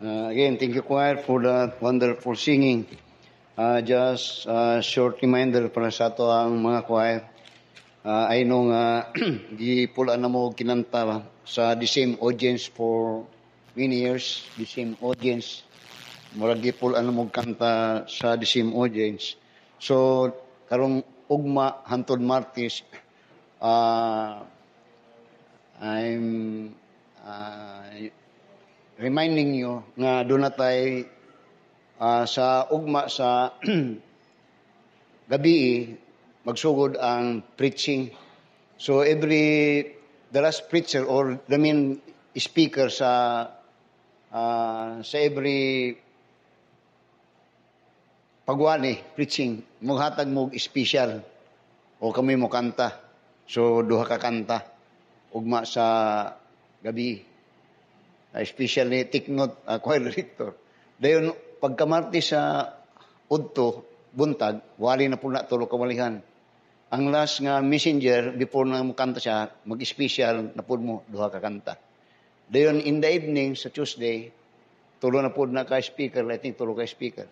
Again, thank you, choir, for that wonderful singing. Just a short reminder para sa ato ang mga choir. I know nga, gipulaan na mo kinanta sa the same audience for many years, the same audience. Murag gipulaan na mo kanta sa the same audience. So, karong ugma, hantod Martis, I'm reminding you nga doon na tayo sa ugma sa gabi magsugod ang preaching. So the last preacher or the main speaker sa every pagwani preaching maghatag mo special o kami mo kanta. So duha ka kanta ugma sa gabi. Especially take note, choir director. Dayon pagkamarti sa udto buntag wali na po na tulo kawalihan. Ang last nga messenger before na mo kanta siya mag-special na po mo duha ka kanta. Dayon in the evening sa Tuesday tulo na po na ka speaker, I think tulo ka speaker.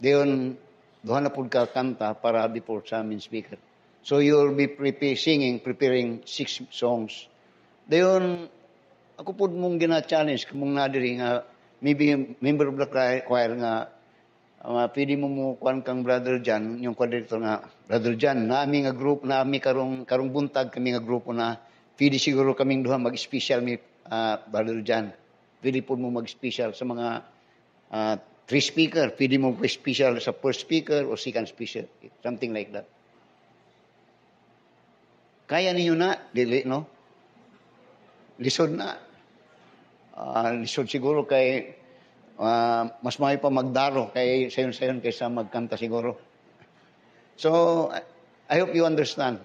Dayon duha na po ka kanta para before sa main speaker. So you'll be preparing 6 songs. Dayon ako po mong gina-challenge kung nadiri nga maybe member of the choir nga pwede mo kuan kang Brother John, yung director nga Brother John, naami nga group na ami karong buntag kami nga grupo na pwede siguro kaming duha mag-special mi Brother John. Pwede po mo mag-special sa mga 3 speaker, pwede mo special sa first speaker o second speaker, something like that. Kaya ninyo na, dili no? Lisod na. Lisod siguro kay mas may pa magdaro kay sayon-sayon kaysa magkanta siguro. So, I hope you understand.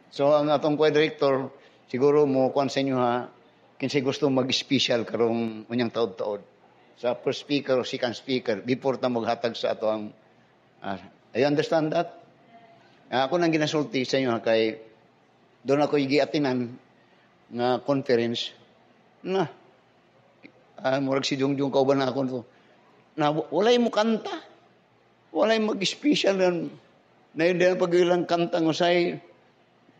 So, ang atong choir director, siguro mo kuan sa inyo ha, kinsay gusto mag-special karong unyang taod-taod. Sa first speaker o second speaker, before ta maghatag sa ato ang... I understand that? Ako nang ginasulti sa inyo ha, kay doon ako giatinan nga conference na murag si Jungjung kauban na ako na walay mo kanta, walay mag-special na yun din pag-ilang kanta ng usay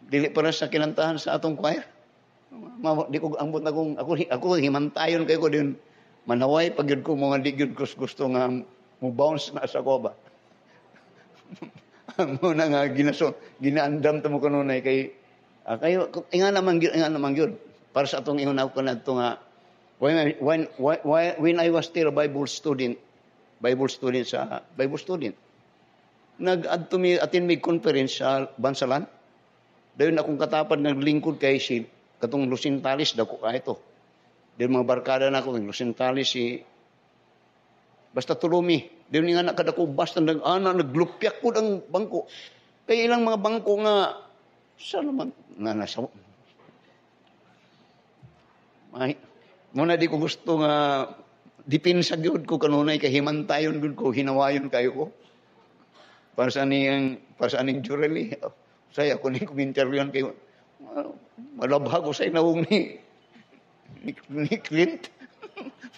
dili para sa kinantahan sa atong choir. Di ko ambot akong ako himantayon kay ko din manaway pag yun ko mga di yun gusto nga mo bounce na sa ko ba. Muna nga ginaandam ta mo kanunay kay kayo inga naman gyud para sa atong ingon ako kanadto nga when I was still a Bible student nag-adto mi attend mi conference sa Bansalan. Dayon akong katapad naglingkod kay si katong Lucentalis dako ka ito. Dayon mga barkada na ako Lucentalis si basta tulumi. Dayon nga nakadako basta naglupyak ko ang bangko. Kay ilang mga bangko nga sa naman nga nasa muna di ko gusto nga dipinsa gyud ko kanunay kay himantayon gyud ko hinawayon kayo ko para sa aning jurely saya ko ni interviewan kay malabha ko sa inawong ni Clint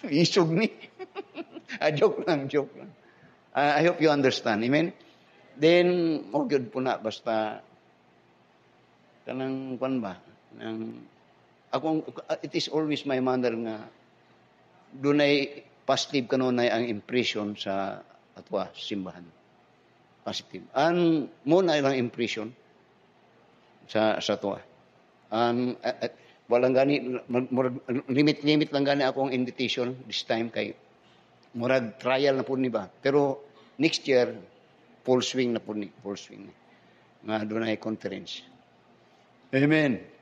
isog ni joke lang I hope you understand, amen. Then good po na basta kanang kwan ba nang it is always my manner nga dunay positive kanunay ang impression sa atwa simbahan. Positive. Ang muna ilang impression sa atwa. Walang gani limit lang gani akong invitation this time kay murag trial na po ni ba. Pero next year full swing na po ni. Nga dunay conference. Amen.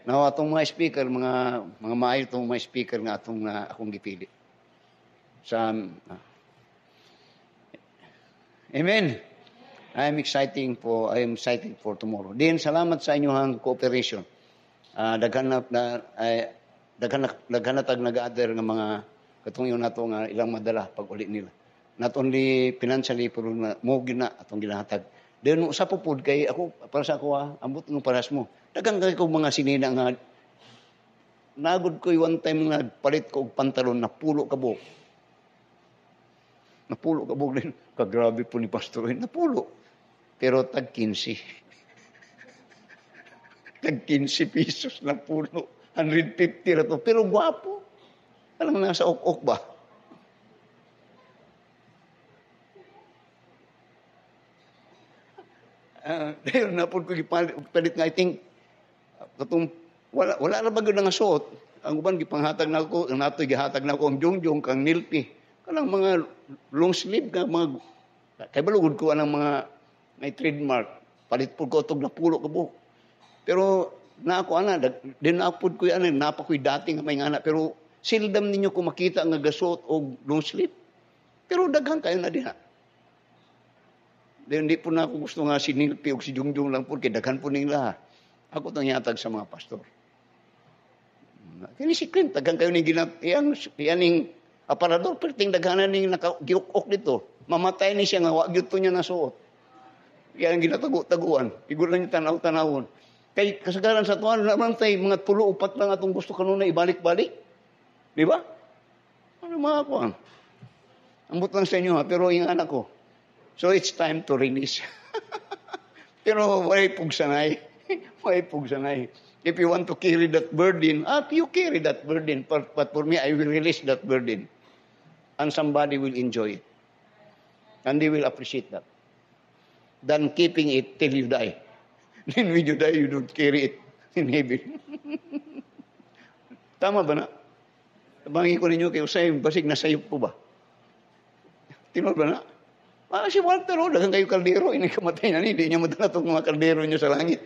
Now, atong mga speaker, mga maayo itong mga speaker nga akong gipili. Amen. I am excited for tomorrow. Then, salamat sa inyong cooperation. Daghan na tag nag-gather nga mga katong yun nato nga ilang madala pag uli nila. Not only financially, pero mo gina atong ginahatag. Then, sa pupud kay ako, para sa ako ambot ng paras mo. Dagang ko mga sinina nga nagod ko one time nga palit ko og pantalon na pulo ka buhok. Napulo ka din. Kagrabe po ni Pastor. Napulo. Pero tag 15. Tag 15 pesos na pulo. 150 na to. Pero gwapo. Alang nasa ok-ok ba? Dahil napod ko gipalit nga, I think, katong, wala na ba nga suot? Ang uban, gipanghatag na ako, ang nato'y gihatag na ako, ang jungjong, kang nilpi. Kanang mga long sleeve nga, mga, kaya balugod ko anang mga, may trademark. Palit po ko itong napulo ka buhok. Pero, na ako, din napod ko yan, napa ko'y dating may ngana, pero, sildam ninyo ko makita nga gasot o long sleeve. Pero, daghan kayo na diha. Hindi po na ako gusto nga si Nilpi o si Jungjong lang po, kaya daghan po nila. Ako itong yatag sa mga pastor. Kaya si Clint, daghan kayo ni yaning aparador, pero ting daghanan ni giuk-ok dito. Mamatay ni siya nga, wag yun niya nasuot. Kaya ang ginatago-taguan. Iguro na niya tanaw-tanawon. Kaya kasagaran sa tuwan, naman tayo, mga 3-4 lang atong gusto kanuna ibalik-balik. Di ba? Ano mga ako? Ambot lang sa inyo ha, pero yung anak ko. So it's time to release. Pero why pugsanay? Why pugsanay? If you want to carry that burden, you carry that burden. But for me, I will release that burden. And somebody will enjoy it. And they will appreciate that. Than keeping it till you die. Then when you die, you don't carry it in heaven. Tama ba na? Tabangin ko ninyo kayo sa'yo, basig nasayop po ba? Tinod ba na? Si Walter, dagang kayo kaldero, inikamatay na hindi niya madala itong mga kaldero niyo sa langit.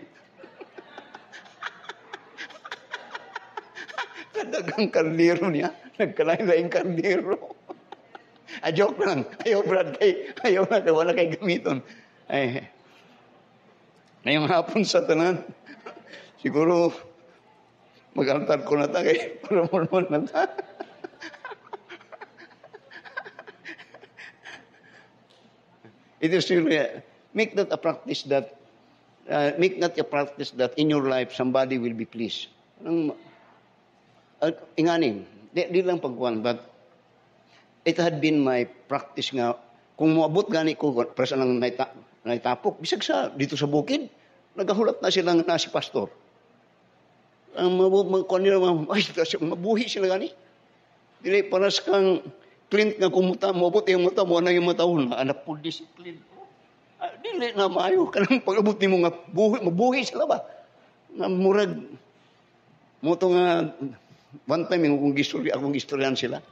Dagang kaldero niya, nagkalain-laing kaldero. Joke lang. Ayaw, Brad, ayaw na, wala kay gamiton. Ay, ngayong hapon sa tanan, siguro, mag-altar ko na tayo, para mo na tayo. It is really, make that a practice that in your life somebody will be pleased. Inganin, di lang pagkuhan, but it had been my practice nga, kung moabot gani ko, prasa lang naitapok, bisag sa, dito sa bukid, nagahulat na silang na si pastor. Ang mabuhi sila gani. Dili, paras kang, Clint nga kumuta, mabot yung mata mo na yung mata mo na anak po discipline. Dili na maayo ka ng pag-abot ni mo nga mabuhi sila ba? Nga murag mo to nga one time akong gistoryan sila.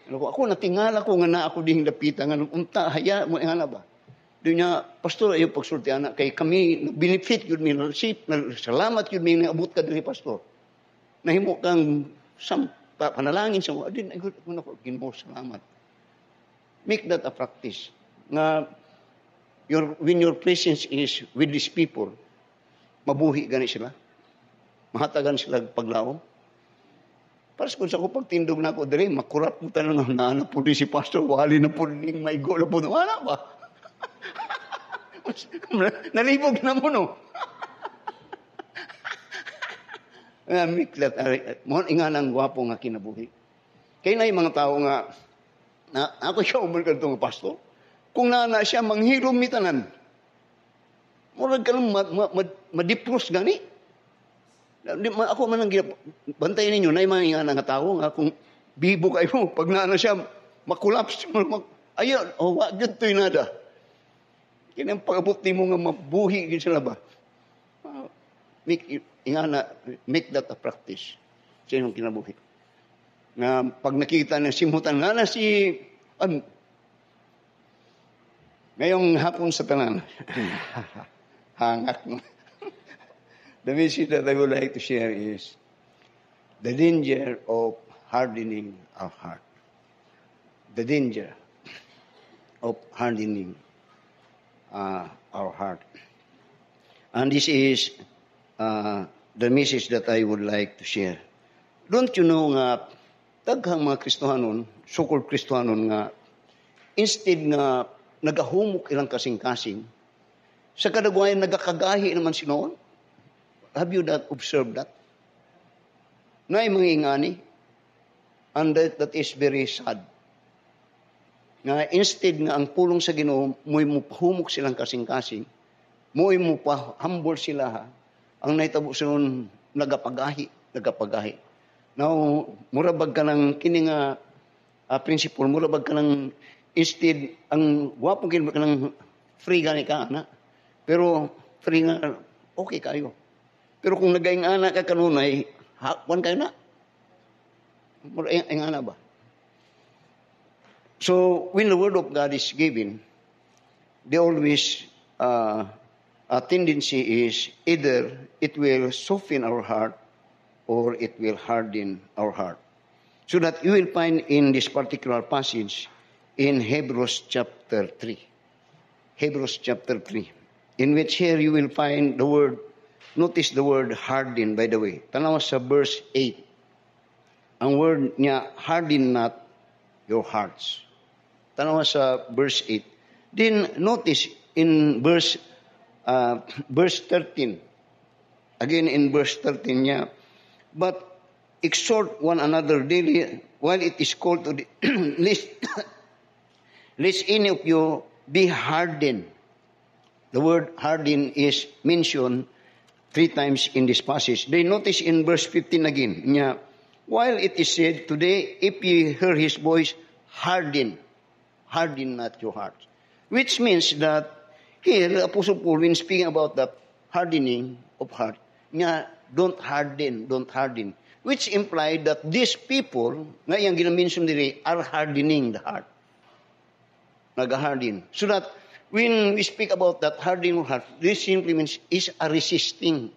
Ako natingala ko nga na ako ding dapita nga unta haya mo nga ba? Di niya pastor ayo pagsulti anak kay kami benefit yun mi receipt salamat yun mi naabot ka diri pastor. Nahimo kang panalangin sa mga, din, ako, Ginoo, salamat. Make that a practice. Nga, when your presence is with these people, mabuhi gani sila. Mahatagan sila paglaom. Para kung sa ko pagtindog na ako, dali, makurap mo tayo na po si pastor, wali na po ning may goal na po. Wala ba? Nalibog na mo, no? Miklat, mo nga nang gwapo nga kinabuhi. Kaya na yung mga tao nga, na ako siya umulkan itong pastor, kung nana siya manghilom mitanan, murag ka lang madipros gani. Ako man ang bantayin ninyo, na yung mga nga tao nga, kung bibo kayo, pag nana siya, makulaps, ayun, wag yun to'y nada. Kaya ang pag-abot mo nga mabuhi yun sila ba? Make that a practice sa inyong kinabuhi. Nga pag nakita ng simutan nga na si ngayong hapon sa tanan hangak mo. The message that I would like to share is the danger of hardening our heart. The danger of hardening our heart. And this is the message that I would like to share. Don't you know nga, taghang mga Kristohanon, so-called Kristohanon nga, instead nga nagahumok ilang kasing-kasing, sa kadagwayan nagakagahi naman sinoon. Have you observed that? Na yung mga ingani, and that is very sad. nga instead nga ang pulong sa Ginoo mo'y mupahumok silang kasing-kasing, mo'y mupahambol sila ha. Ang nahitabo sinon nagapagahi. Now, murabag ka ng kini nga principle, murabag ka ng instead ang gwapong kini ka ng free gani ka ana. Pero free nga okay kayo. Pero kung nagaing ana ka kanunay, wan kayo na. Mura ang ana ba? So, when the word of God is given, the always a tendency is either it will soften our heart or it will harden our heart. So that you will find in this particular passage in Hebrews chapter 3. Hebrews chapter 3. In which here you will find the word, notice the word harden by the way. Tanawa sa verse 8. Ang word niya, harden not your hearts. Tanawa sa verse 8. Then notice in verse 13. Again in verse 13 niya, but exhort one another daily while it is called to lest any of you be hardened. The word harden is mentioned 3 times in this passage. Then notice in verse 15 again niya, while it is said, today if ye hear his voice, harden not your hearts. Which means that here, Apostle Paul, when speaking about the hardening of heart, niya, don't harden. Which implied that these people, na yung ginamention nila, are hardening the heart. Nag-harden. So that, when we speak about that hardening of heart, this simply means is a resisting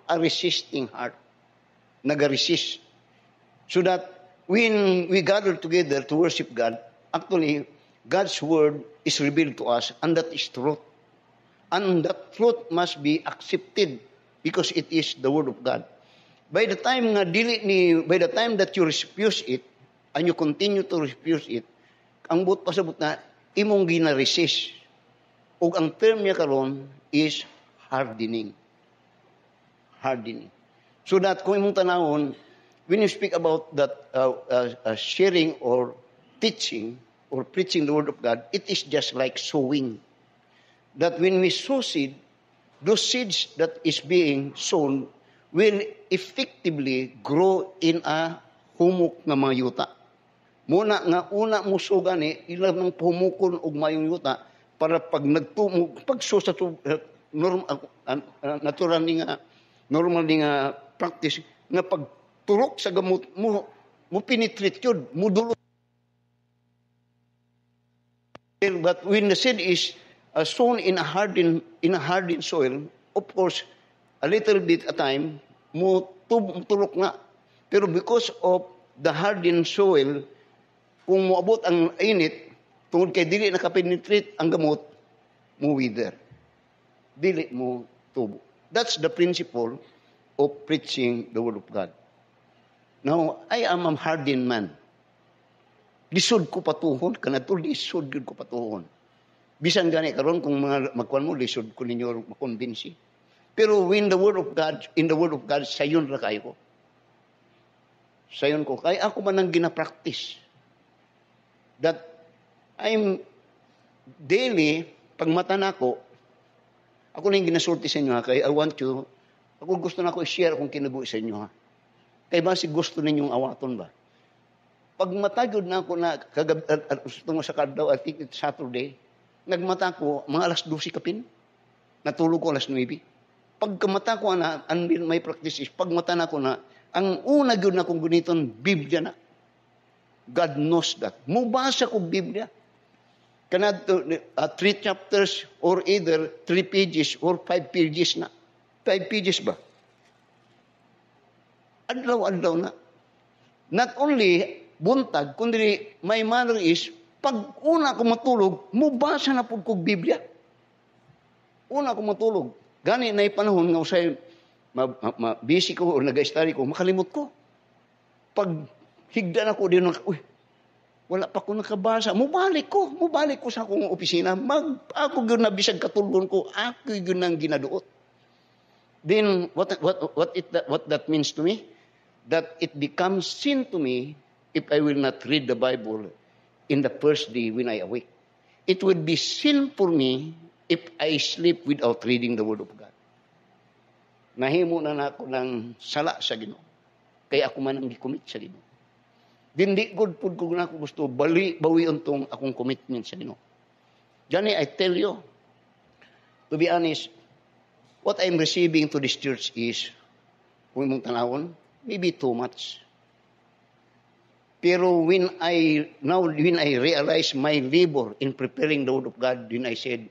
heart. Nag-resist. So that, when we gather together to worship God, actually, God's word is revealed to us, and that is truth. And that truth must be accepted because it is the word of God. By the time that you refuse it, and you continue to refuse it, ang buot pasabot na, imong gina-resist. O ang term niya karon is hardening. Hardening. So that, kung imong tanawon, when you speak about that sharing or teaching, or preaching the word of God, it is just like sowing. That when we sow seed, those seeds that is being sown will effectively grow in a humok nga mga yuta. Muna nga una mo so gani, ilang ng pumukon og mayong yuta para pag pag-sow sa natural ni nga practice nga pagturok sa gamot mo penetrate yun, mo dulo. But when the seed is sown in a hardened soil, of course, a little bit at a time, tulok na. Pero because of the hardened soil, kung moabot ang init, tungod kay dili nakapenetrate ang gamot, mo wither. Dili mo tubo. That's the principle of preaching the word of God. Now, I am a hardened man. Lisod ko patuhon, kanato lisod ko patuhon. Bisan gani karon kung mga magkuan mo lisod ko ninyo makonbinsi. Pero in the word of God, sayon ra kayo ko. Sayon ko kay ako man ang gina-practice. That I'm daily pag mata nako, ako na yung ginasulti sa inyo ha, kay I want you, ako gusto na ako i-share kung kinabuhi sa inyo ha. Kay ba si gusto ninyong awaton ba? Pag matagod na ako na tungo sa kadlaw, I think it's Saturday, nagmata ko mga alas 12 kapin. Natulog ko alas 9. Pag kamata ko na, may practice is, pag mata na ko na, ang una gyud na kong guniton, Biblia na. God knows that. Mubasa ko Biblia. Kana 3 chapters or either 3 pages or 5 pages na. 5 pages ba? Adlaw-adlaw na. Not only buntag, kundi my manner is, pag una ko matulog, mubasa na po kong Biblia. Una ko matulog. Gani na panahon nga usay busy ko o nag-study ko, makalimot ko. Pag higda na ko, wala pa ko nakabasa. Mubalik ko sa akong opisina. Ako yun na bisag katulgon ko, ako yun ang ginaduot. Then, what that means to me? That it becomes sin to me if I will not read the Bible in the first day when I awake. It would be sin for me if I sleep without reading the Word of God. Nahimo na ako ng sala sa Ginoo. Kaya ako man ang gicommit sa Ginoo. Dindi good pud ko na ako gusto bawion tong akong commitment sa Ginoo. Johnny, I tell you, to be honest, what I'm receiving to this church is, kung mong tanawon, maybe too much. Pero when I realize my labor in preparing the Word of God, then I said,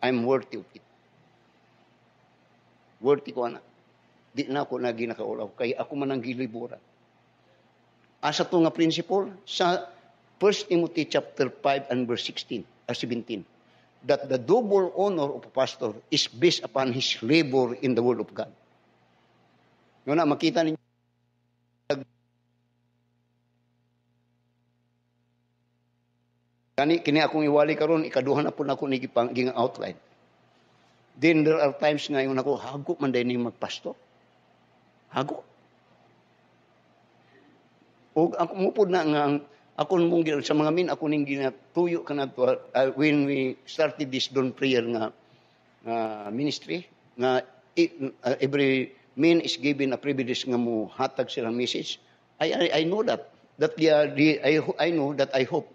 I'm worthy of it. Worthy ko na. Di na ako na ginakaulaw. Kaya ako man ang giliburan. Asa to nga principle sa 1 Timothy chapter 5 and verse 16 or 17, that the double honor of a pastor is based upon his labor in the Word of God. Yun na, makita ninyo. Kini akong iwali karon, ikaduhan na po na ako ni gingang outline. Then there are times ngayon ako, hago man din yung magpastor. Hago. O ako mo po na nga, ako mong sa mga min, ako ning ginatuyo ka na to, when we started this dawn prayer nga ministry, nga every man is given a privilege nga mo hatag silang message. I know that. I know that I hope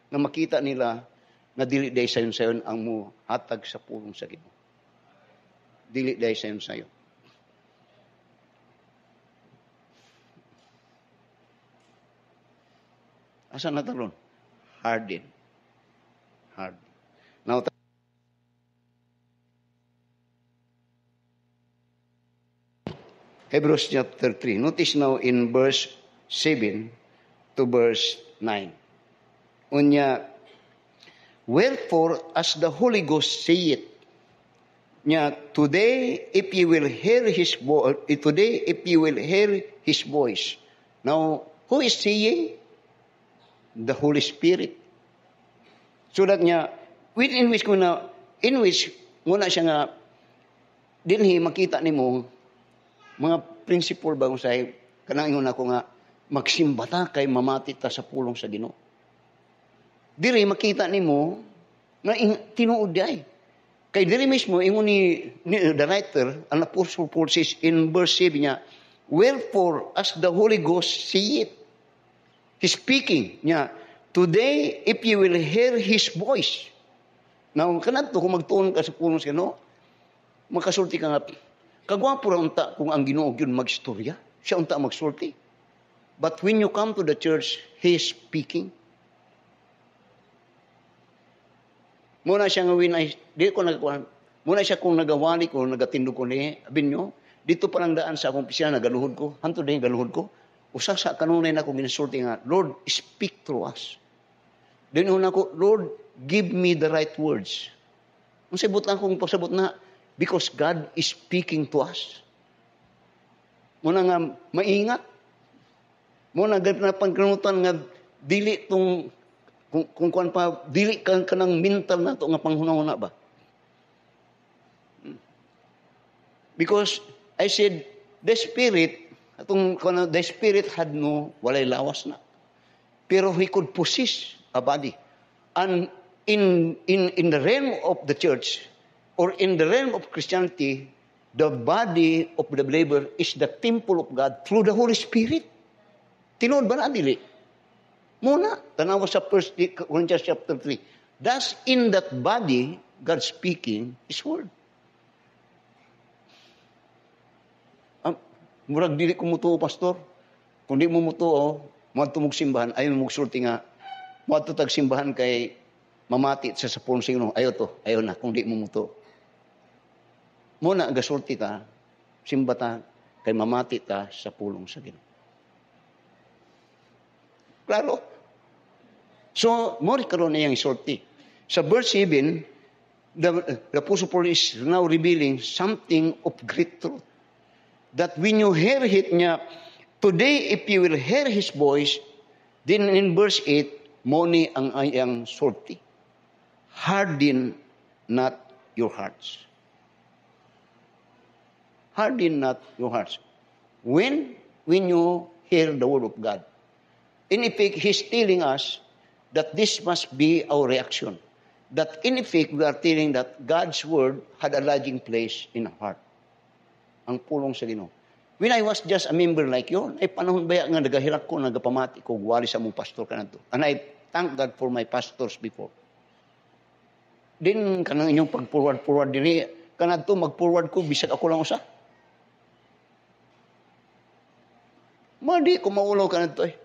na makita nila na dili day sayon ang mo hatag sa pulong sa Ginoo. Dili day sayon. Asa na taron? Harden. Now, Hebrews chapter 3. Notice now in verse 7 to verse 9. Unya, wherefore, as the Holy Ghost saith, today if you will hear His voice. Now, who is saying? The Holy Spirit. So that in which muna siya nga, dinhi makita nimo mga principle ba kung say, kanang ingon ako nga, magsimbata kay mamati ta sa pulong sa Ginoo. Diri makita nimo na tinuod ay. Kay diri mismo ingon ni the writer, ang Apostle Paul says in verse 7 niya, wherefore as the Holy Ghost saith, He's speaking niya, today if you will hear His voice. Now kanadto kung magtuon ka sa pulong sa Ginoo, makasulti ka nga, kagwapo ra unta kung ang Ginoo gyud magstorya, siya unta magsulti. But when you come to the church, He is speaking. Muna siya nga muna siya kung nagawali ko, nagatindog ko ni, abin nyo, dito pa lang daan sa akong pisina, nagaluhod ko, hanto din galuhod ko, usa sa kanunay na akong minasulti nga, Lord, speak through us. Then una ko, Lord, give me the right words. Ang sabot lang kong pasabot na, because God is speaking to us. Muna nga, maingat. Muna nga pagkanutan nga, dili tong kung kuan pa dili ka nang mental na to nga panghuna-huna ba, because I said the spirit had no walay lawas na, pero he could possess a body, and in the realm of the church or in the realm of Christianity, the body of the believer is the temple of God through the Holy Spirit. Tinuod ba na dili? Muna, tanawa sa 1 Corinthians chapter 3. Thus, in that body, God speaking His word. Murag dili ko mutuo, pastor. Kung di mo mutuo, muadto mong simbahan, ayaw mong sulti nga, muadto tag simbahan kay mamati sa pulong sa Ginoo. Ayaw na, kung di mo mutuo. Muna, gasulti ta, simbata, kay mamati ta sa pulong sa Ginoo. Klaro. So, more karon na yung isulti. Sa verse 7, the Apostle Paul is now revealing something of great truth. That when you hear it niya, today if you will hear His voice, then in verse 8, moni ang ayang sulti. Harden not your hearts. Harden not your hearts. When you hear the word of God, In effect, He's telling us that this must be our reaction. That in effect, we are telling that God's Word had a lodging place in our heart. Ang pulong sa Ginoo. When I was just a member like you, ay panahon ba nga nagahirap ko, nagapamati ko, wali sa mong pastor ka na to. And I thank God for my pastors before. Din kanang inyong pag-forward diri, kanadto mag-forward ko, bisag ako lang usa. Madi ko maulaw kanadto eh.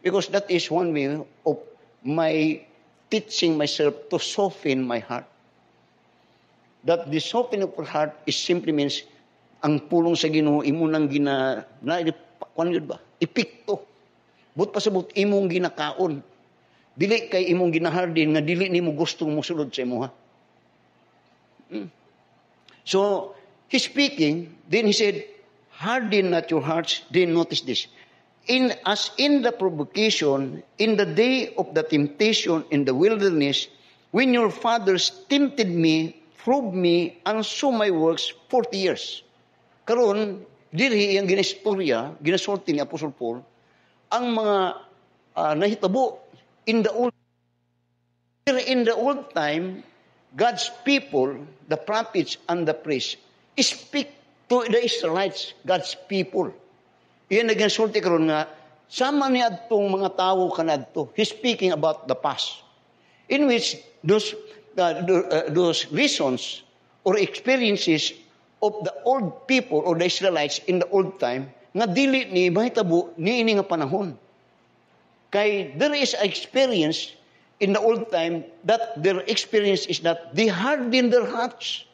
Because that is one way of my teaching myself to soften my heart. That the softening of our heart is simply means ang pulong sa Ginoo imo nang kuan yun ba? Epekto. But pasabot imong ginakaon. Dili kay imong ginahardin nga dili nimo gustong mosulod sa imo ha. So, He's speaking, then He said, harden not your hearts. Then notice this. As in the provocation, in the day of the temptation in the wilderness, when your fathers tempted me, probed me, and saw my works 40 years. Karon, diri iyang ginistorya, ginasulti ni Apostle Paul, ang mga nahitabo in the old time, God's people, the prophets and the priests, speak to the Israelites, God's people. Iyan na ginasulti karon nga, sama ni adtong mga tao kanadto. He's speaking about the past. In which those reasons or experiences of the old people or the Israelites in the old time, nga dili ni mahitabo ni ini nga panahon. Kay there is an experience in the old time that their experience is that they hardened their hearts.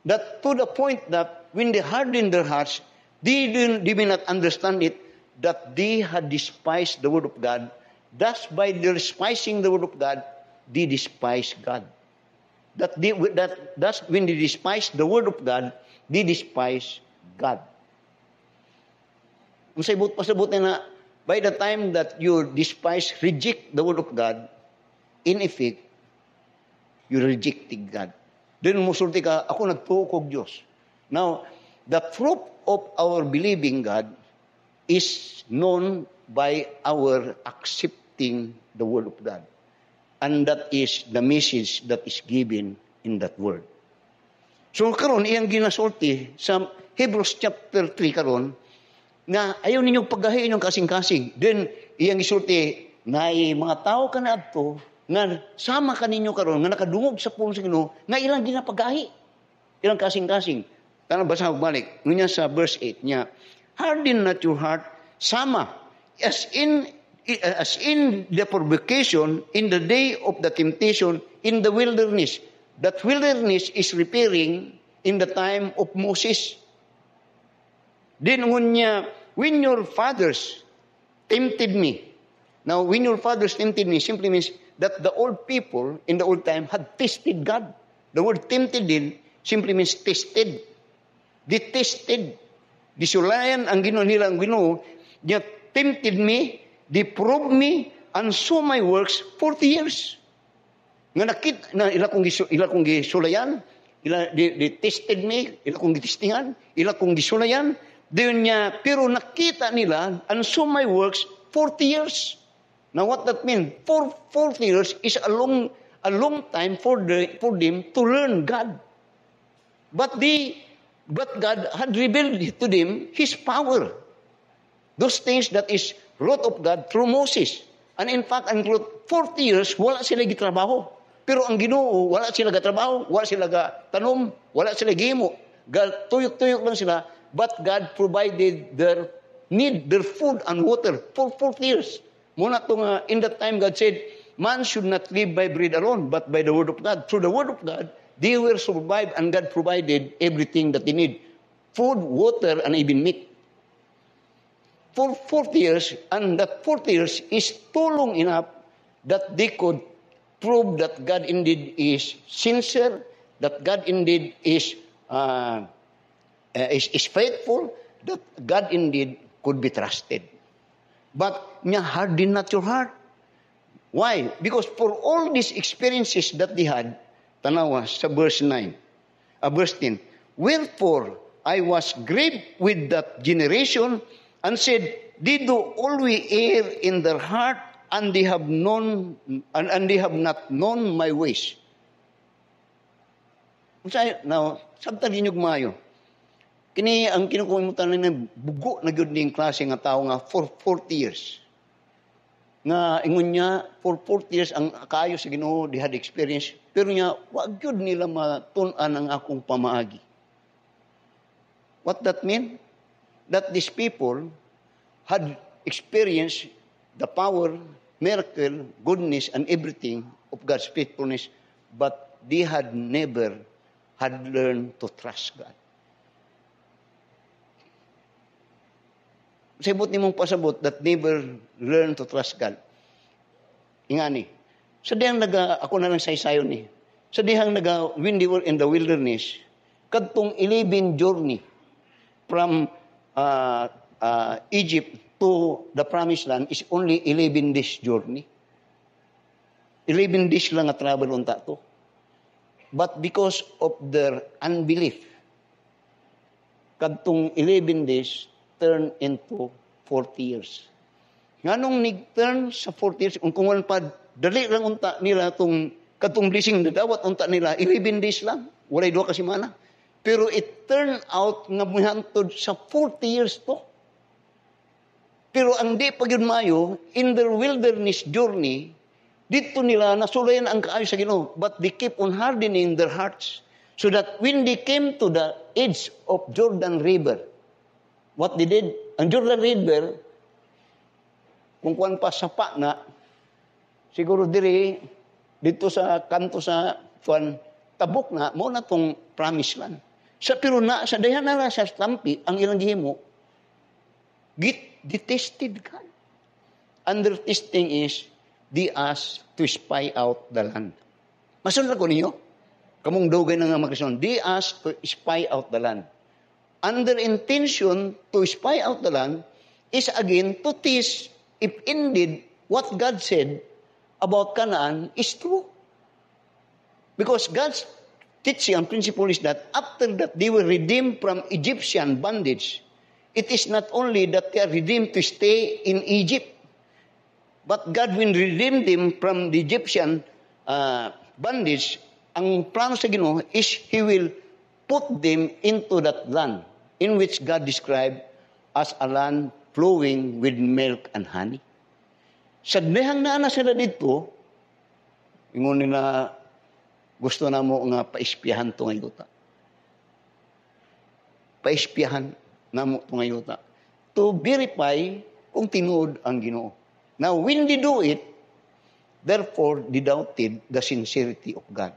That to the point that when they hardened their hearts, they may not understand it, that they had despised the Word of God. Thus, by their despising the Word of God, they despise God. Thus, when they despise the Word of God, they despise God. Pasabot na, by the time that you despise, reject the Word of God, in effect, you rejected God. Then musulti ka, ako nagtuo kog Diyos. Now, the fruit of our believing God is known by our accepting the Word of God. And that is the message that is given in that Word. So karon iyang ginasulti sa Hebrews chapter 3 karon na ayaw ninyong paggahi inyong kasing-kasing. Then iyang gisulti na mga tao kanadto nga sama kaninyo karon nga nakadungog sa pulong sa Ginoo nga ilang ginapagahi. Ilang kasing-kasing. Tanang basa ko balik. Ngunya sa verse 8 niya, harden not your heart, sama, as in the provocation, in the day of the temptation, in the wilderness. That wilderness is referring in the time of Moses. Then ngunya, when your fathers tempted me. Now, when your fathers tempted me simply means that the old people in the old time had tested God. The word tempted din simply means tested. They tested. Disulayan ang Ginoo nila ang Ginoo. They tempted me, they probed me, and saw my works 40 years. Nga nakit na ila kong gisulayan, they tested me, ila kong gitistingan, ila kong gisulayan. Diyon niya, pero nakita nila and saw my works 40 years. Now what that means? 40 years is a long time for them to learn God. But God had revealed to them His power. Those things that is wrought of God through Moses. And in fact, ang 40 years, wala sila gitrabaho. Pero ang Ginoo, wala sila gatrabaho, wala sila gatanom, wala sila gimo. Tuyok-tuyok lang sila. But God provided their need, their food and water for 40 years. Muna itong, in that time, God said, man should not live by bread alone, but by the Word of God. Through the Word of God, they were survived and God provided everything that they need. Food, water, and even meat. For 40 years, and that 40 years is too long enough that they could prove that God indeed is sincere, that God indeed is faithful, that God indeed could be trusted. But harden not your heart. Why? Because for all these experiences that they had, tanawa sa verse 10, wherefore I was grieved with that generation, and said, they do always err in their heart, and they have not known my ways. Now, sabtan inyog maayo. Kini ang kinukulimutan na bugo na gyud ning klase nga tao nga for 40 years. Nga ingon niya for 40 years ang kaayo sa Ginoo di had experience, pero niya wa gyud nila matun-an ang akong pamaagi. What that mean? That these people had experienced the power, miracle, goodness, and everything of God's faithfulness, but they had never had learned to trust God. Sabot ni mong pasabot that never learned to trust God. Ingani. Sa dihang ako na lang saysayon ni. Sa dihang when they were in the wilderness, kadtong 11 journey from Egypt to the promised land is only 11 days journey. 11 days lang nga travel unta to. But because of their unbelief, kadtong 11 days turn into 40 years. Nganong nig-turn sa 40 years, kung wala pa, dali lang unta nila katong blessing na dawat unta nila, 11 days lang. Walay doa ka semana. Pero it turned out nga muhantod sa 40 years to. Pero ang di pa gyud mayo, in their wilderness journey, dito nila nasulayan ang kaayo sa Ginoo, but they keep on hardening their hearts, so that when they came to the edge of Jordan River, what they did, ang Jordan River, kung kuwan pa sapa na, siguro dito sa kanto sa kuwan, tabok na, mo na tong promised land. Pero sa dayan na sa stampi, ang ilang gihimo, detested God. And their testing is, they asked to spy out the land. Masunod ko ninyo? Kamong dugay na nga magkasunod. They asked to spy out the land. And their intention to spy out the land is again to test if indeed what God said about Canaan is true. Because God's teaching and principle is that after that they were redeemed from Egyptian bondage, it is not only that they are redeemed to stay in Egypt, but God will redeem them from the Egyptian bondage. Ang plano sa Ginoo is He will put them into that land in which God described as a land flowing with milk and honey. Sa dihang na sila dito, ingon nila, gusto na mo nga paispiyahan to nga yuta. Paispiyahan na mo to nga yuta. To verify kung tinuod ang Ginoo. Now, when they do it, therefore, they doubted the sincerity of God.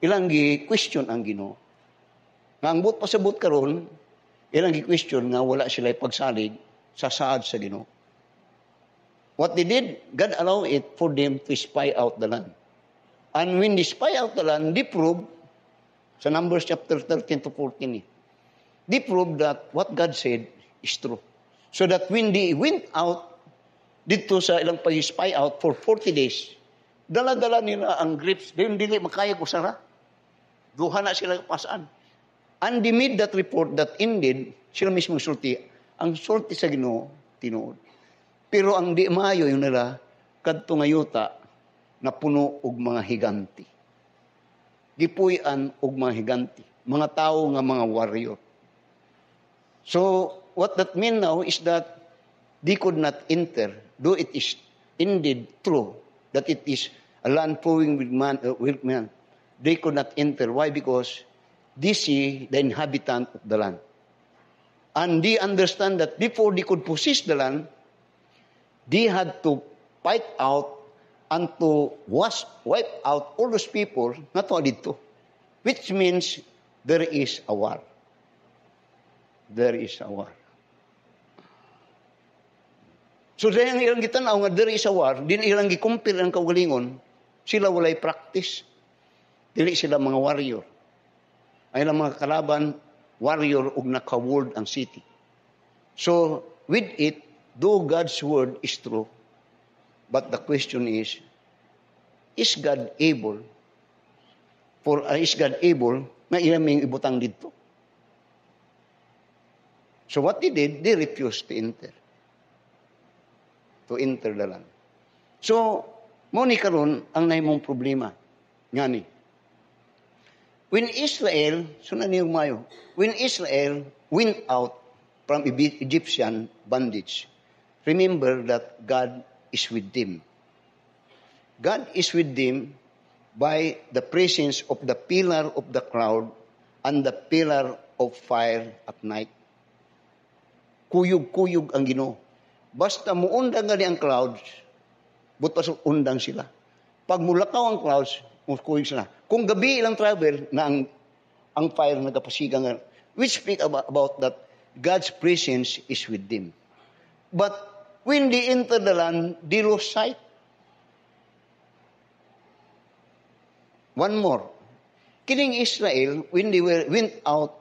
Ilang gi-question ang Ginoo. Nga ang buot pasabot karon, ilang gi-question nga wala sila pagsalig sa saad sa Ginoo. What they did, God allowed it for them to spy out the land. And when they spy out the land, they proved, sa Numbers chapter 13 to 14, they proved that what God said is true. So that when they went out, dito sa ilang pag-spy out for 40 days, dala-dala nila ang grapes, dili makaya ko sara. Duha na sila pasaan. And they made that report that indeed, sila mismo sulti, ang sulti sa Ginoo, tinuod. Pero ang di maayo yun nila, kadto nga yuta, na puno og mga higanti. Gipuy-an og mga higanti. Mga tao nga mga warrior. So, what that mean now is that they could not enter, though it is indeed true that it is a land flowing with man. They could not enter. Why? Because they see the inhabitant of the land. And they understand that before they could possess the land, they had to fight out and to wipe out all those people, not only dito. Which means there is a war. There is a war. So dahil ilang gitanaw nga there is a war, din ilang gikumpir ang kaugalingon, sila walay practice. Dili sila mga warrior. Ay lang mga kalaban, warrior ug naka-word ang city. So with it, though God's word is true, but the question is God able na ilaming ibutang dito? So what they did, they refused to enter. To enter the land. So, muni karon ang naimong problema. Nga ni. When Israel, sunan niyong mayo, when Israel went out from Egyptian bondage, remember that God is with them. God is with them by the presence of the pillar of the cloud and the pillar of fire at night. Kuyog-kuyog ang Ginoo. Basta muundang gani ang clouds, butas undang sila. Pag mulakaw ang clouds, kuyog sila. Kung gabi ilang travel na ang fire nagapasigang, we speak about that God's presence is with them. But when they enter the land, they lost sight. One more. Kining Israel, when they went out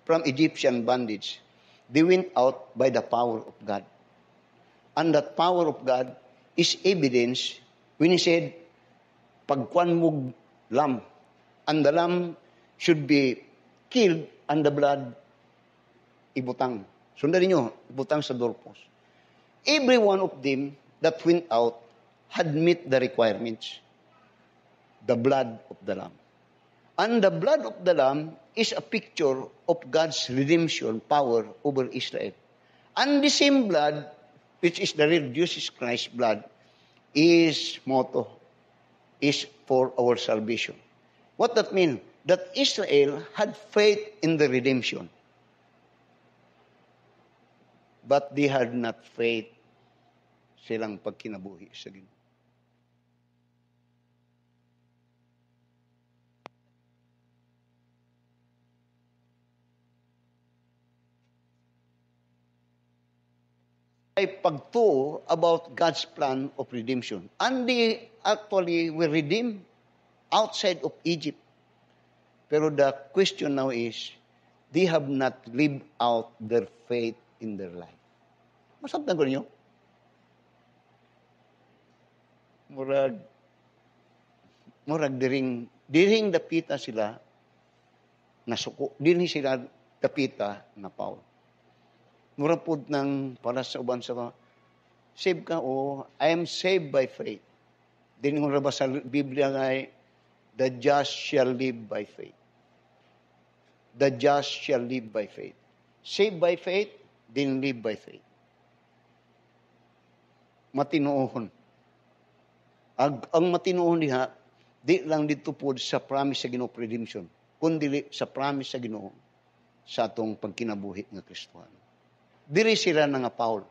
from Egyptian bondage, they went out by the power of God. And that power of God is evidence when he said, pagkuan mo lamb, and the lamb should be killed and the blood ibutang. Sundan niyo, ibutang sa doorpost. Every one of them that went out had met the requirements. The blood of the lamb. And the blood of the lamb is a picture of God's redemption power over Israel. And the same blood, which is the real Jesus Christ's blood, is for our salvation. What that means? That Israel had faith in the redemption. But they had not faith silang pagkinabuhi sa Ginoo. Ay pagtuo about God's plan of redemption. And they actually were redeemed outside of Egypt. Pero the question now is, they have not lived out their faith in their life. Masabtan ko ninyo? Murag diring dapita sila nasuko. Diring sila dapita na Paul. Murapod ng para sa uban sa save ka o I am saved by faith. Din mo ba sa Biblia nga the just shall live by faith. The just shall live by faith. Saved by faith, din live by faith. Matinuohon. Ang matinuohon diha, di lang dito po sa promise sa Ginoo redemption, kundi sa promise sa Ginoo sa atong pagkinabuhi nga Kristohano. Diri sila na nga Paul.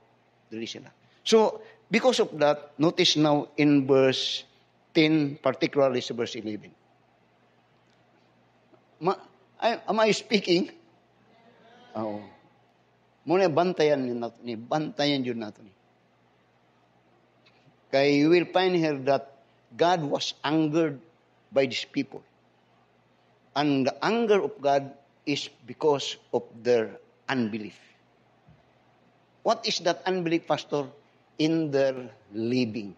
Diri sila. So, because of that, notice now in verse 10, particularly sa verse 11. Am I speaking? Oo. Muna bantayan ni bantayan yun nato ni. Kaya you will find here that God was angered by these people. And the anger of God is because of their unbelief. What is that unbelief, Pastor? In their living.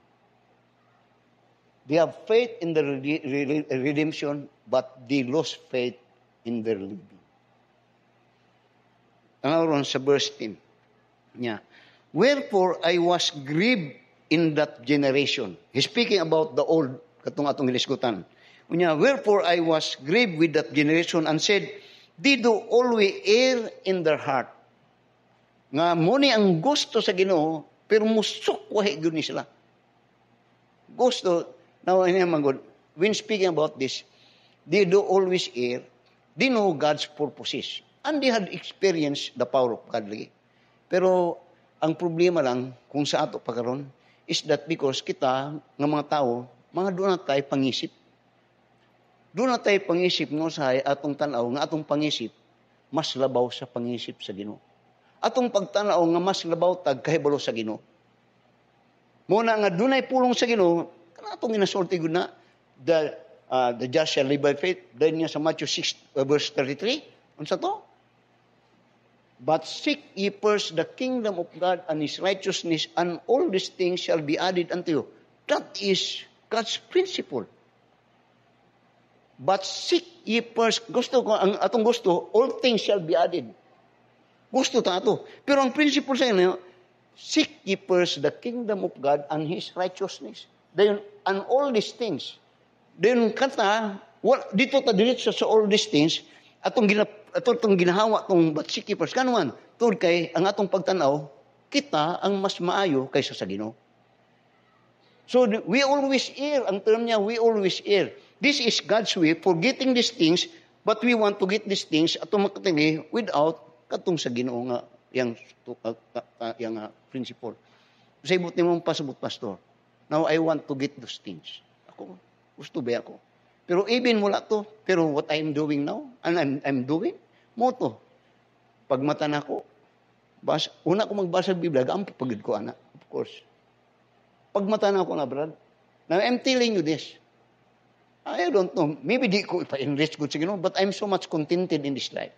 They have faith in the redemption, but they lost faith in their living. Naroon sa verse 10. Yeah. Wherefore I was grieved in that generation. He's speaking about the old, katong atong hilisgutan. Wherefore I was grieved with that generation and said, they do always err in their heart. Nga muni ang gusto sa Ginoo, pero musok wahi gyud ni sila. Gusto, now when speaking about this, they do always err. They know God's purposes. And they had experienced the power of God lagi. Pero ang problema lang kung sa ato pagkaron is that because kita nga mga tao, mga doon na tayo pangisip. Doon na tayo pangisip no sa atong tanaw nga atong pangisip mas labaw sa pangisip sa Ginoo. Atong pagtanaw nga mas labaw tag kahibalo sa Ginoo. Muna nga dunay pulong sa Ginoo, kana atong ginasulti gud na the just shall live by faith. Dahil niya sa Matthew 6 verse 33, unsa to? But seek ye first the kingdom of God and His righteousness, and all these things shall be added unto you. That is God's principle. But seek ye first, gusto ko, ang atong gusto, all things shall be added. Gusto ta to. Pero ang principle sa inyo, seek ye first the kingdom of God and His righteousness. Then, and all these things. Then, kata, dito ta diretso sa all these things, atong ginahawa tong but seek ye first. Kanuman, tungod kay ang atong pagtanaw, kita ang mas maayo kaysa sa Ginoo. So, we always err. Ang term niya, we always err. This is God's way for getting these things, but we want to get these things atong makatili without katong sa Ginoo nga yang principle. Sa ibot ni mong pasabot, Pastor. Now, I want to get those things. Ako, gusto ba ako? Pero even mula to, pero what I'm doing now, and I'm doing, mo to. Pag mata na ko, una ko magbasa ng Biblia, gampo pagod ko, anak. Of course. Pag mata na ako na, brad. Now, I'm telling you this. I don't know. Maybe di ko ipa-enrich ko siguro, but I'm so much contented in this life.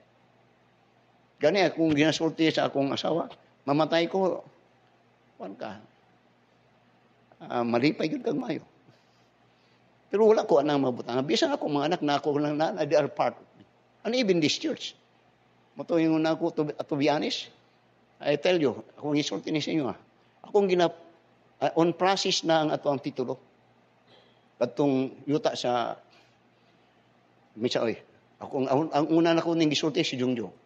Gani, kung ginasulti sa akong asawa, mamatay ko, malipay yun kang mayo. Pero wala ko anang mabutang. Bisan ako, mga anak na ako lang na, they are part of me. And even this church. Mato yung na ako, to be honest, I tell you, akong isulti ni sa inyo, akong on process na ang ato ang titulo. Katong yuta sa, misa, ang una na ko ning gisulti si Jungjung.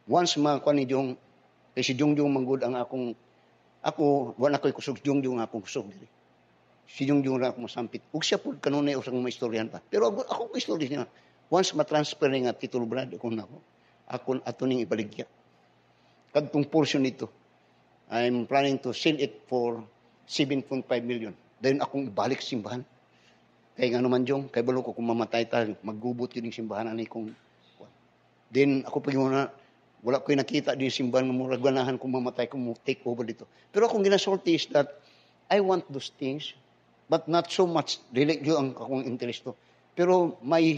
Once makuha ni Jung, kay si Jungjung manggod ang ako, wala ko'y kusog Jungjung akong kusog dili. Si Jungjung na akong masampit. Ug siya po kanunay usang maistoryan pa. Pero ako istorya niya. Once matransfer nga titulo brad, ako ato ning ibaligya. Kadtong portion nito, I'm planning to sell it for 7.5 million. Then akong ibalik simbahan. Kaya nga naman Jung, kay balo ko kung mamatay ta, maggubot yun yung simbahan ani kung. Then ako pag muna, wala ko'y nakita din simbahan mo, ganahan kung mamatay kung take over dito. Pero akong ginasulti is that I want those things, but not so much religion ang akong interest to. Pero my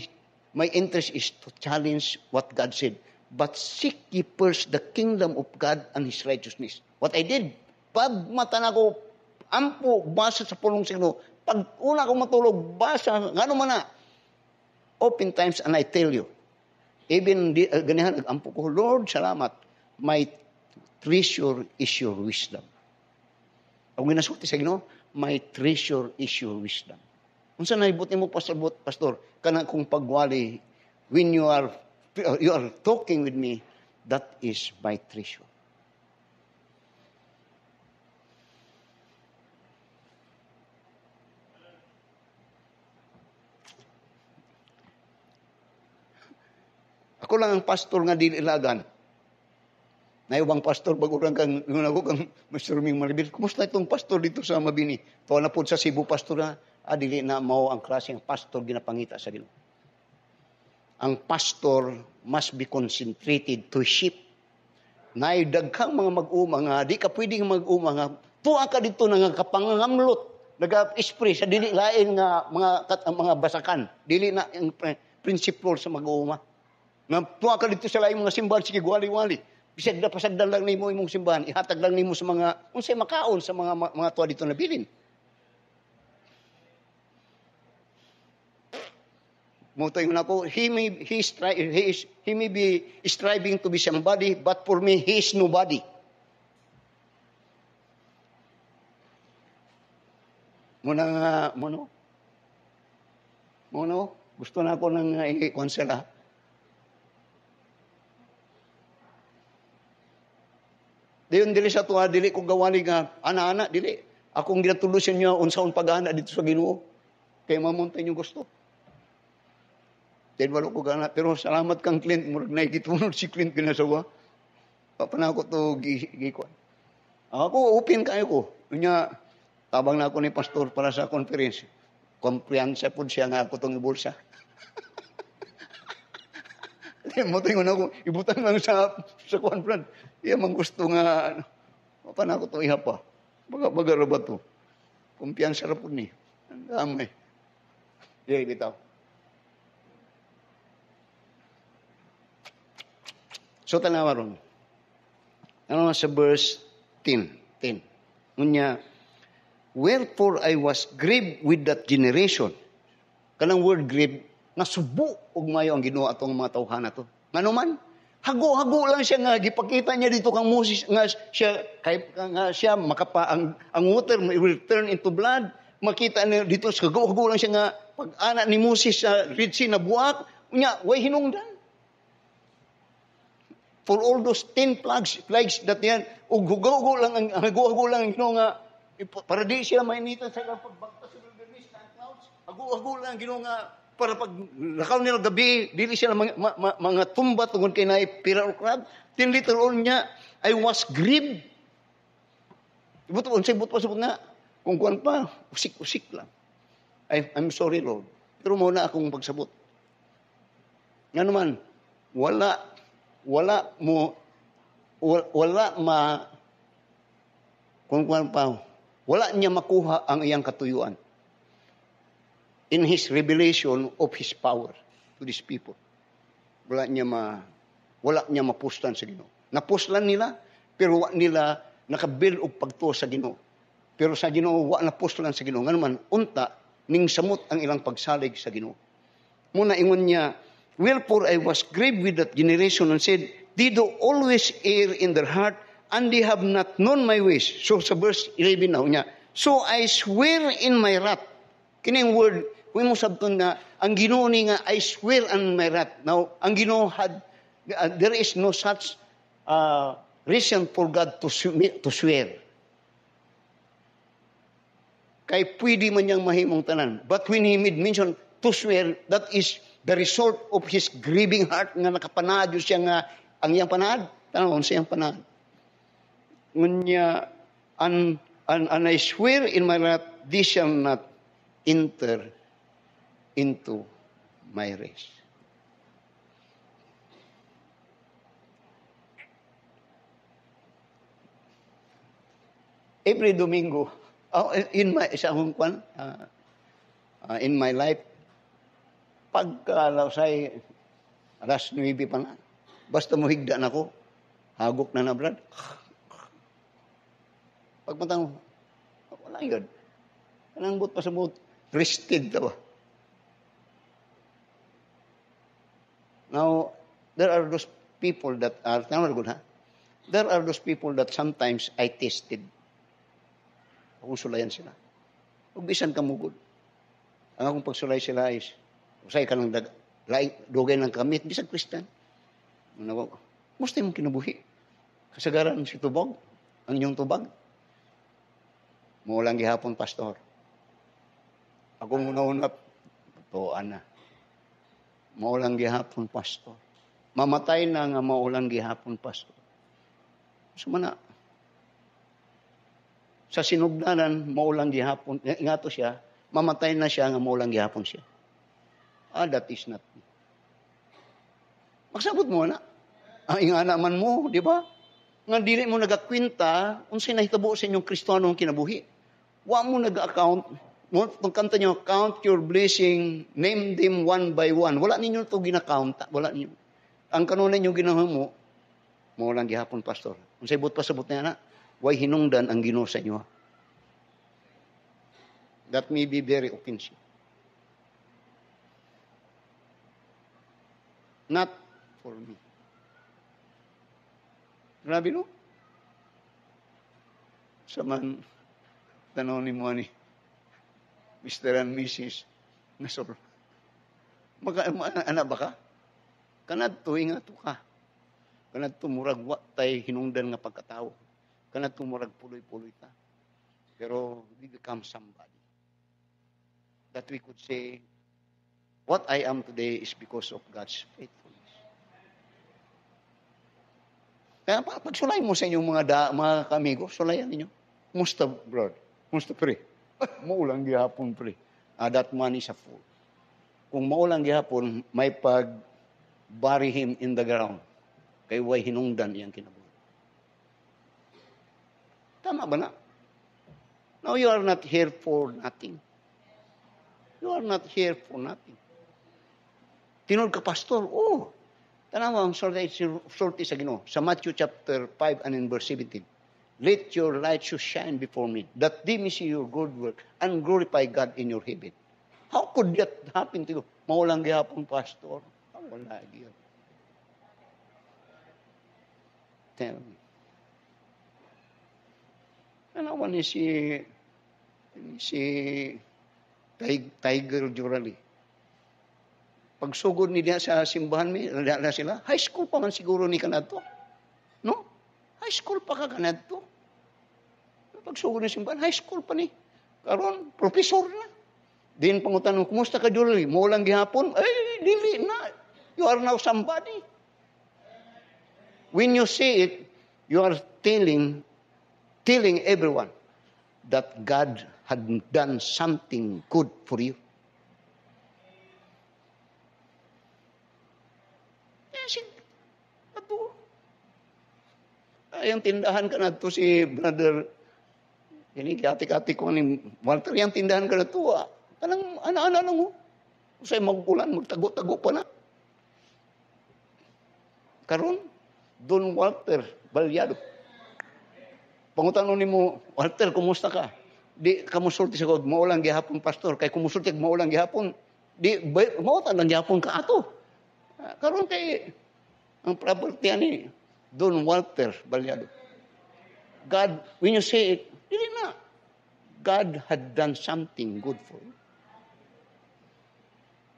interest is to challenge what God said. But seek ye first the kingdom of God and His righteousness. What I did, pag mata na ko, ampo, basa sa pulong signo, pag una ko matulog, basa, gano man na, open times, and I tell you, even ganihan, ampo ko, Lord, salamat, my treasure is your wisdom. Ang ginasulti sa Ginoo, my treasure is your wisdom. Unsa na ibot nimo pastor, kanang kung pagwali, when you are talking with me, that is my treasure. Ako lang ang pastor nga dili ilagan. Naibang pastor, bagurang kang Mr. Ming Maribel, kumusta itong pastor dito sa Mabini? Tuwa na po sa Cebu, pastor na, dili na mao ang klase ng pastor ginapangita sa Ginoo. Ang pastor must be concentrated to sheep. Naidaghang mga mag-uma nga, di ka pwedeng mag-uma nga, tuwa ka dito nga kapangangamlot, nag-spray sa dili lain nga mga basakan, dili na ang principle sa mag-uma. Nga tuwa ka dito sa lain mga simbahan, sige wali-wali. Bisag na pasagdan lang nimo imong simbahan, ihatag lang nimo sa mga unsay makaon sa mga tuwa dito na bilin. Muto yung ako, he may be striving to be somebody, but for me, he is nobody. Mono, gusto na ako ng i-konsela. Diyon dili sa tuwa, dili ko gawali nga, ana-ana, dili. Akong ginatulusin niyo, unsaon pag-ana dito sa Ginoo. Kaya mamuntay niyo gusto. Dahil wala ko gana. Pero salamat kang Clint. Murag nakikitunod si Clint pinasawa. Papanako to gikuan. Ako, open kayo ko. Kanya, tabang na ako ni pastor para sa conference. Kumpiyansa po siya nga ako itong ibulsa. Matingon ako, ibutang lang sa conference. Iya man gusto nga, papanako to ihapa. Baga ba to? Kumpiyansa na po ni. Ang damay. Iya, bitaw. So, tanawa ron. Ano sa verse 10? Ngunya, wherefore I was grieved with that generation. Kanang word grieved, nasubo og mayo ang Ginoo atong mga tawhana to. Ngano man, Hago-hago lang siya nga gipakita niya dito kang Moses nga siya ang water will turn into blood. Makita niya dito sa hago-hago lang siya nga pag-ana ni Moses sa Red Sea na buwak, nya way hinungdan. For all those 10 plagues that yan, ug hago-hago lang ang Ginoo nga para di siya mainitan sa pagbagtas sa wilderness ng clouds. Hago-hago lang ang Ginoo nga para pag lakaw nila gabi, dili sila mga tumba tungod kay na pira o crab. Then later on niya, I was grieved. Unsay but pasabot nga, kung kuan pa, usik-usik lang. I'm sorry, Lord. Pero muna akong pagsabot. Nga naman, kung kuan pa, wala niya makuha ang iyang katuyuan in His revelation of His power to these people. Wala niya mapuslan sa Ginoo. Napuslan nila, pero wala nila nakabuild og pagtuo sa Ginoo. Pero sa Ginoo, wala napuslan sa Ginoo. Nga naman, unta, ning samot ang ilang pagsalig sa Ginoo. Muna ingon niya, wherefore I was grieved with that generation and said, they do always err in their heart, and they have not known my ways. So sa verse 11 now niya, so I swear in my wrath. Kining word, kung mo sabton nga, ang Ginoo ni nga, I swear in my wrath. Now, ang Ginoo had, there is no such reason for God to swear. Kay pwede man niyang mahimong tanan. But when He made mention to swear, that is the result of His grieving heart nga nakapanad siya nga, ang iyang panad, tanong sa iyang panad. Ngunya, and I swear in my wrath, they shall not enter into my rest. Every Domingo, in my life, pagkalausay, alas 9 pa na, basta mo higda na ko, hagok na Brad. Pagmatang, wala yun. Anang but pa sa but, rested na ba? Now, there are those people that are, there are those people that sometimes I tested. Kung sulayan sila. Huwag bisan ka mugod. Ang akong pagsulay sila is, usay ka ng dugay ng kamit, bisan Christian. Musta yung kinabuhi? Kasagaran si tubag, ang inyong tubag. Maulang gihapon, pastor. Ako muna-una, tuan na. Maulang gihapon, pastor. Mamatay na nga maulang gihapon, pastor. Sumana. Sa sinugdanan, maulang gihapon, ingato siya, mamatay na siya nga maulang gihapon siya. That is not me. Magsabot mo na. Ingana man mo, di ba? Nga dili mo nagakwinta, unsay nahitabo sa inyong Kristiyano ang kinabuhi. Wa mo nag-account, itong kanta nyo, count your blessing, name them one by one. Wala ninyo ito ginakount. Wala ninyo. Ang kanunan nyo ginawa mo lang gihapon, pastor. Kung sa ibot pasabot na way hinungdan ang Ginoo sa inyo. That may be very offensive. Not for me. Grabe no? Saman, tanaw ni mo ni Mr. and Mrs. Nasor. Anak ba ka? Kanad to, inga to ka. Kanad to murag tay hinungdan nga pagkatao. Kanad to murag puloy-puloy ta. Pero we become somebody. That we could say, what I am today is because of God's faithfulness. Kaya pag sulay mo sa inyong mga kamigo, sulayan ninyo. Musta, bro? Musta, pre? Maulang gihapon, pre. That man is a fool. Kung maulang gihapon, may bury him in the ground. Kay way hinungdan iyang kinabuhi. Tama ba na? Now you are not here for nothing. You are not here for nothing. Tinod ka, pastor? Oh. Tanawa ang sorti sa Ginoo. Sa Matthew chapter 5 and in verse 17. Let your light so shine before me, that they may see your good work and glorify God in your heaven. How could that happen to you? Maulang gihapon, pastor. Wala yun. tell me. Ano ni si Tiger Jurali. Pagsugod ni diha sa simbahan mi, na sila, high school pa man siguro ni kanadto. No? High school pa ka kanadto. Pagsugod ni simbahan, high school pa ni. Karon professor na. Din pangutan, kumusta ka Jurali? Mo lang gihapon? Ay, dili na. You are now somebody. When you say it, you are telling everyone that God had done something good for you. Yung tindahan ka na to si brother, ini kati-kati ko ni Walter, yung tindahan ka na to, kanang ana-ana lang ho. Usay magkulan, magtago-tago pa na. Karon, Don Walter Balyado. Pangutan ni mo, Walter, kumusta ka? Di kamusulti sa God, maulang gihapon pastor, kay kumusulti maulang gihapon, di mautan lang gihapon ka ato. Karon kay ang property ni Don Walter Balyado. God, when you say it, dili na. God had done something good for you.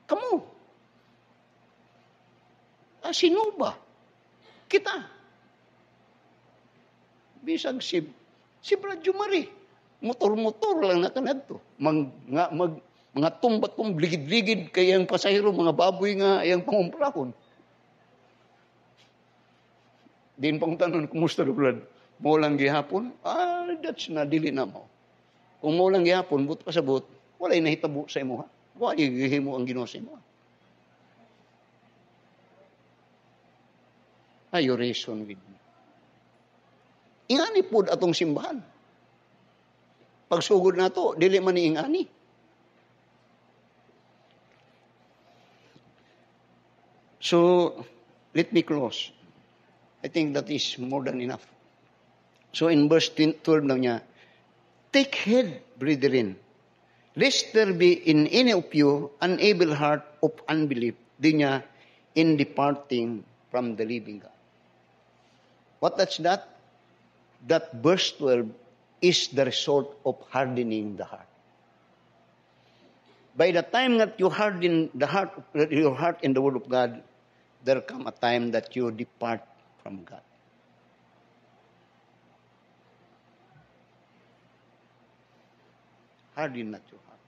Kamu. Sino ba? Kita. Bisag si Brad Jumari. Motor-motor lang na kanadto. Mga tumbat-tum, ligid-ligid kay ang pasahero, mga baboy nga ayang pangumprahon. Din pang tanon, kumusta na Brad? Mo lang gihapon? That's na, dili na mo. Kung mo lang gihapon, but pasabot, walay nahitabo sa imo ha. Walay gihimo ang Ginoo sa imo ha. You reason with me. Ingani pod atong simbahan. Pagsugod na to, dili man ni ingani. So, let me close. I think that is more than enough. So, in verse 12 na niya, take heed, brethren, lest there be in any of you an evil heart of unbelief, di niya, in departing from the living God. What that's that? That verse 12 is the result of hardening the heart. By the time that you harden your heart in the Word of God, there come a time that you depart from God. Harden not your heart.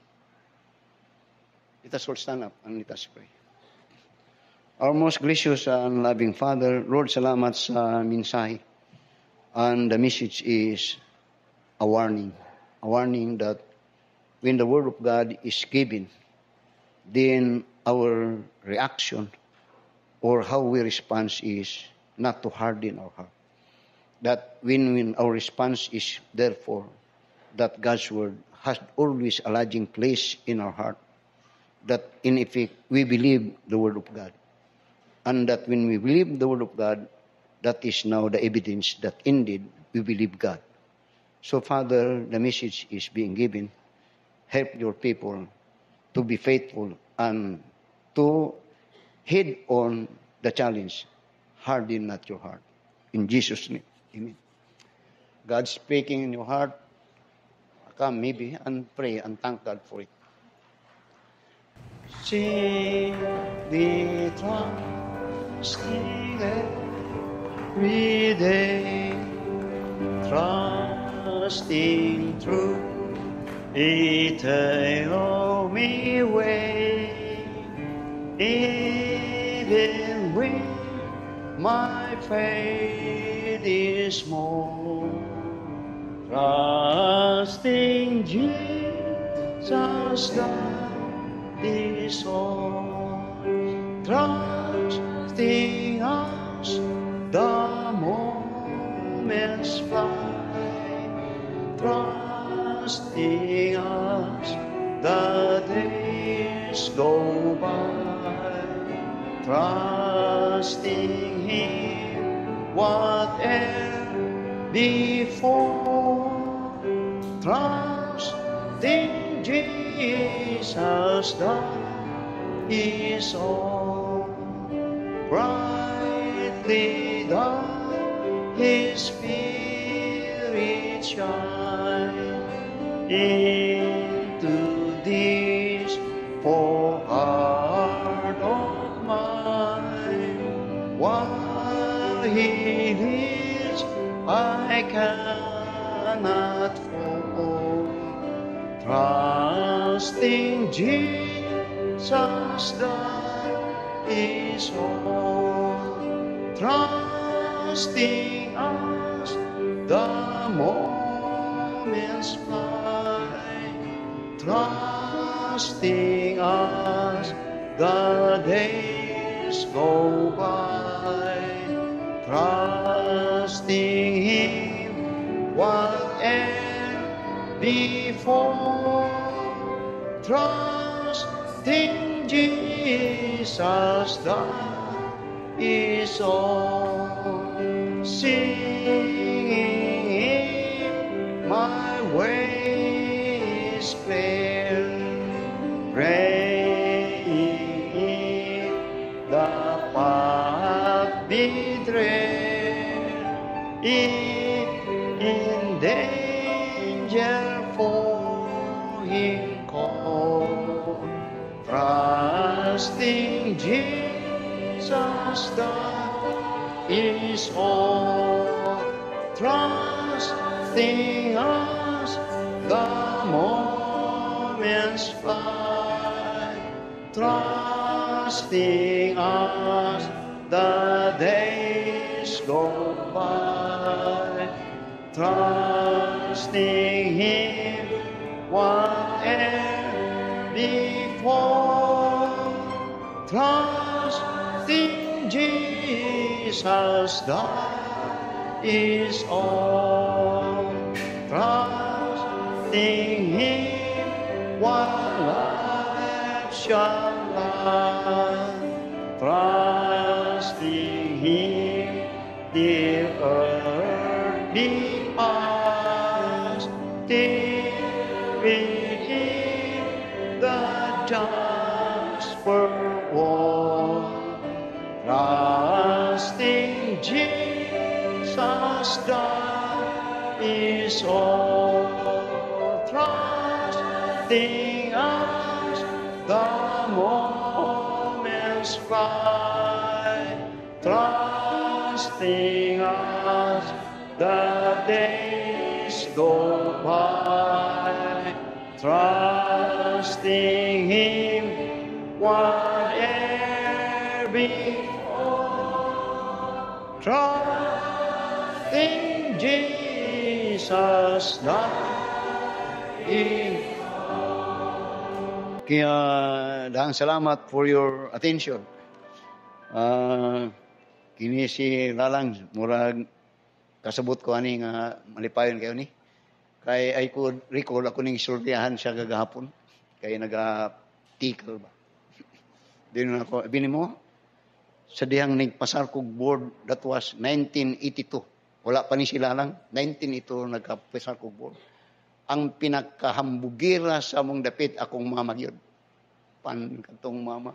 Let us all stand up and let us pray. Our most gracious and loving Father, Lord, salamat sa mensahe. And the message is a warning that when the Word of God is given, then our reaction or how we respond is not to harden our heart. That when our response is therefore that God's Word has always a lodging place in our heart, that in effect we believe the Word of God. And that when we believe the Word of God, that is now the evidence that indeed we believe God. So, Father, the message is being given. Help your people to be faithful and to head on the challenge. Harden not your heart. In Jesus' name, amen. God speaking in your heart, come maybe and pray and thank God for it. Sing the trusting every day, trusting through eternal me way, even when my faith is small, trusting Jesus God is all, trusting us the moments fly, trusting us the days go by, trusting Him whatever before, trusting Jesus that is all, brightly dawn His Spirit shine into this poor heart of mine. While He leads, I cannot fall. Trusting Jesus, that is all. Trusting us, the moments fly. Trusting us, the days go by. Trusting Him, whatever before. Trusting Jesus, that is all. Singing, my way is clear. Praying, the path be tread. In danger for Him call. Trusting Jesus, that is all. Trusting us, the moments fly. Trusting us, the days go by. Trusting Him, whatever before. Trusting Jesus, that is all. Trusting Him, while life shall lie. Trusting Him, the earth be past. Till within the jasper wall. Trusting Jesus, that is all. Trusting us, the moments fly. Trusting us, the days go by. Trusting Him, whatever before. Trusting Jesus, that is. Kaya dahang salamat for your attention. Kini si Lalang, murag kasabot ko ani nga malipayon kayo ni. Kay ay ko recall ako ning isultihan siya gagahapon. Kay naga-tickle ba. Din ako bini mo sa dihang nagpasar kog board, that was 1982. Wala pa ni sila lang, 1982 nagkapasar kog board. Ang pinakahambugira sa among dapit akong mama gyud. Pan katong mama.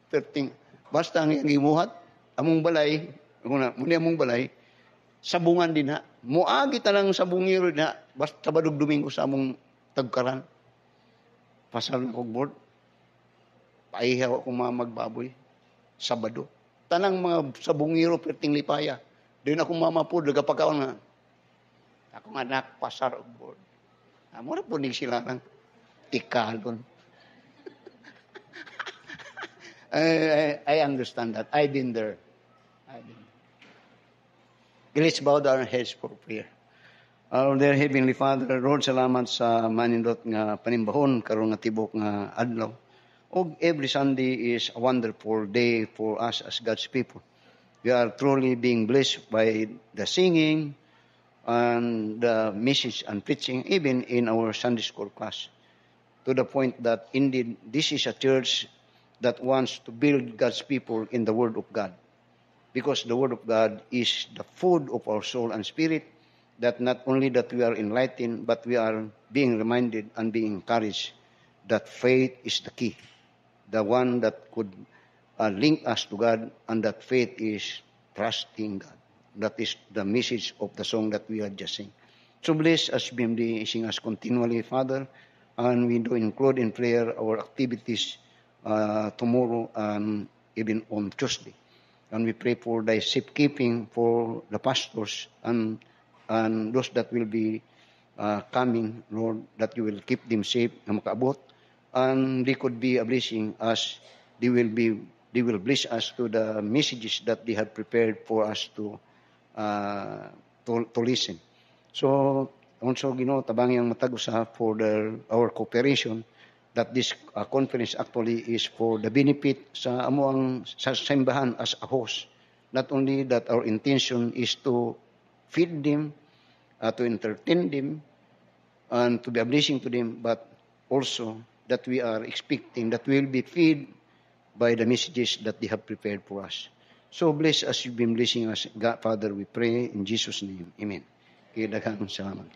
Perting basta ang gimuhat among balay, muni among balay, sabungan din ha. Muagi ta lang sabungiro na basta Sabado Domingo sa among tagkaran. Pasal na kog board. Paihaw ako mga magbaboy. Sabado. Tanang mga sabungiro perting lipaya. Doon akong mama po, nagapagkaon nga. Akong anak, pasar og board. Mura po ning sila lang. Tikalon. I understand that. I've been there. Let's bow down our heads for prayer. Our dear Heavenly Father, Lord, salamat sa manindot nga panimbahon karong nga tibok nga adlaw. Og every Sunday is a wonderful day for us as God's people. We are truly being blessed by the singing and the message and preaching, even in our Sunday school class. To the point that indeed this is a church that wants to build God's people in the Word of God. Because the Word of God is the food of our soul and spirit, that not only that we are enlightened, but we are being reminded and being encouraged that faith is the key. The one that could link us to God, and that faith is trusting God. That is the message of the song that we are just sing. So bless us, BMD, sing us continually, Father, and we do include in prayer our activities tomorrow and even on Tuesday. And we pray for thy safekeeping for the pastors and those that will be coming, Lord, that you will keep them safe na makaabot. And they could be a blessing as they will bless us to the messages that they have prepared for us to listen. So also, tabang yung matag usa for our cooperation that this conference actually is for the benefit sa amo ang sa simbahan as a host. Not only that our intention is to feed them, to entertain them, and to be a blessing to them, but also that we are expecting that we will be fed by the messages that they have prepared for us. So bless us, you've been blessing us. God, Father, we pray in Jesus' name. Amen. Kaya daghang salamat.